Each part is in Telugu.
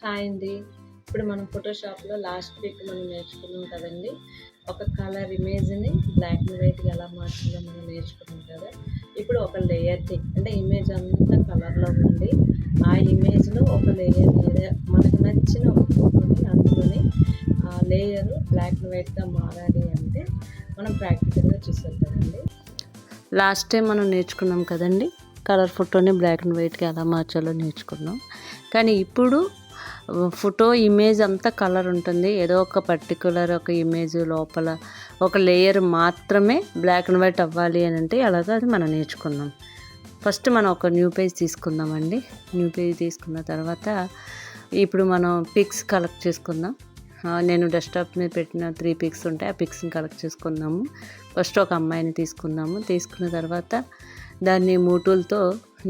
హాయ్ అండి. ఇప్పుడు మనం ఫోటోషాప్‌లో లాస్ట్ వీక్ మనం నేర్చుకున్నాం కదండీ! ఒక కలర్ ఇమేజ్‌ని బ్లాక్ అండ్ వైట్‌గా ఎలా మార్చాలో మనం నేర్చుకున్నాం కదా! ఇప్పుడు ఒక లేయర్‌ని అంటే ఇమేజ్ అంతా కలర్‌లో ఉండి, ఆ ఇమేజ్‌లో ఒక లేయర్ మీద మనకు నచ్చిన ఒక ఫోటోని అందులోని ఆ లేయరు బ్లాక్ అండ్ వైట్‌గా మారాలి అంటే మనం ప్రాక్టికల్‌గా చూసేద్దామండి. లాస్ట్ టైం మనం నేర్చుకున్నాం కదండీ! కలర్ ఫోటోని బ్లాక్ అండ్ వైట్‌గా ఎలా మార్చాలో నేర్చుకున్నాం. కానీ ఇప్పుడు ఫోటో ఇమేజ్ అంతా కలర్ ఉంటుంది. ఏదో ఒక పర్టిక్యులర్ ఒక ఇమేజ్ లోపల ఒక లేయర్ మాత్రమే బ్లాక్ అండ్ వైట్ అవ్వాలి అని అంటే అలాగా అది మనం నేర్చుకుందాం. ఫస్ట్ మనం ఒక న్యూ పేజ్ తీసుకుందామండి. న్యూ పేజ్ తీసుకున్న తర్వాత ఇప్పుడు మనం పిక్స్ కలెక్ట్ చేసుకుందాం. నేను డెస్క్టాప్ మీద పెట్టిన 3 పిక్స్ ఉంటాయి. ఆ పిక్స్ని కలెక్ట్ చేసుకుందాము. ఫస్ట్ ఒక అమ్మాయిని తీసుకుందాము. తీసుకున్న తర్వాత దాన్ని మూటూలతో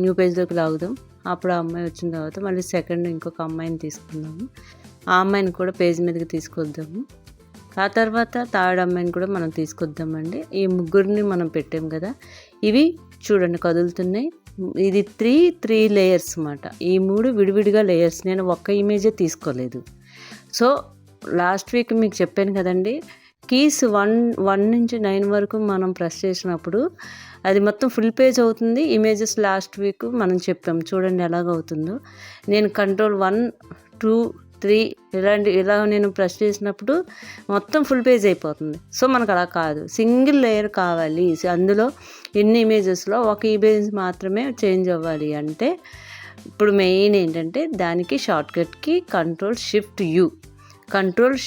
న్యూ పేజ్లోకి లాగుదాం. అప్పుడు ఆ అమ్మాయి వచ్చిన తర్వాత మళ్ళీ సెకండ్ ఇంకొక అమ్మాయిని తీసుకుందాము. ఆ అమ్మాయిని కూడా పేజ్ మీదకి తీసుకొద్దాము. ఆ తర్వాత థర్డ్ అమ్మాయిని కూడా మనం తీసుకొద్దామండి. ఈ ముగ్గురిని మనం పెట్టాం కదా, ఇవి చూడండి కదులుతున్నాయి. ఇది 3 లేయర్స్ అన్నమాట. ఈ 3 విడివిడిగా లేయర్స్. నేను ఒక్క ఇమేజే తీసుకోలేదు. సో లాస్ట్ వీక్ మీకు చెప్పాను కదండి, కీస్ 1 నుంచి 9 వరకు మనం ప్రెస్ చేసినప్పుడు అది మొత్తం ఫుల్ పేజ్ అవుతుంది. ఇమేజెస్ లాస్ట్ వీక్ మనం చెప్పాం చూడండి ఎలాగవుతుందో. నేను కంట్రోల్ 1, 2, 3 ఇలా నేను ప్రెస్ చేసినప్పుడు మొత్తం ఫుల్ పేజ్ అయిపోతుంది. సో మనకు అలా కాదు, సింగిల్ లేయర్ కావాలి. అందులో ఎన్ని ఇమేజెస్లో ఒక ఇమేజ్ మాత్రమే చేంజ్ అవ్వాలి అంటే ఇప్పుడు మెయిన్ ఏంటంటే దానికి షార్ట్కట్కి కంట్రోల్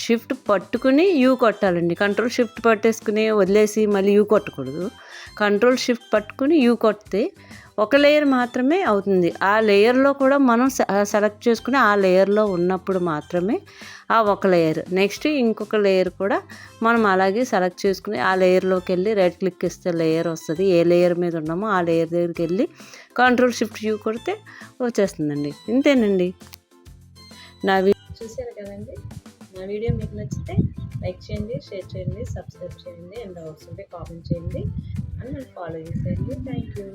షిఫ్ట్ పట్టుకుని యూ కొట్టాలండి. కంట్రోల్ షిఫ్ట్ పట్టేసుకుని వదిలేసి మళ్ళీ యూ కొట్టకూడదు. కంట్రోల్ షిఫ్ట్ పట్టుకుని యూ కొడితే ఒక లేయర్ మాత్రమే అవుతుంది. ఆ లేయర్లో కూడా మనం సెలెక్ట్ చేసుకుని ఆ లేయర్లో ఉన్నప్పుడు మాత్రమే ఆ ఒక లేయర్. నెక్స్ట్ ఇంకొక లేయర్ కూడా మనం అలాగే సెలెక్ట్ చేసుకుని ఆ లేయర్లోకి వెళ్ళి రైట్ క్లిక్ ఇస్తే లేయర్ వస్తుంది. ఏ లేయర్ మీద ఉన్నామో ఆ లేయర్ దగ్గరికి వెళ్ళి కంట్రోల్ షిఫ్ట్ యూ కొడితే వచ్చేస్తుందండి. ఇంతేనండి. నా చూశారు కదండి. నా వీడియో మీకు నచ్చితే లైక్ చేయండి, షేర్ చేయండి, సబ్స్క్రైబ్ చేయండి, అండ్ డౌట్స్ ఉంటే కామెంట్ చేయండి, అండ్ నన్ను ఫాలో చేసేయండి. Thank you.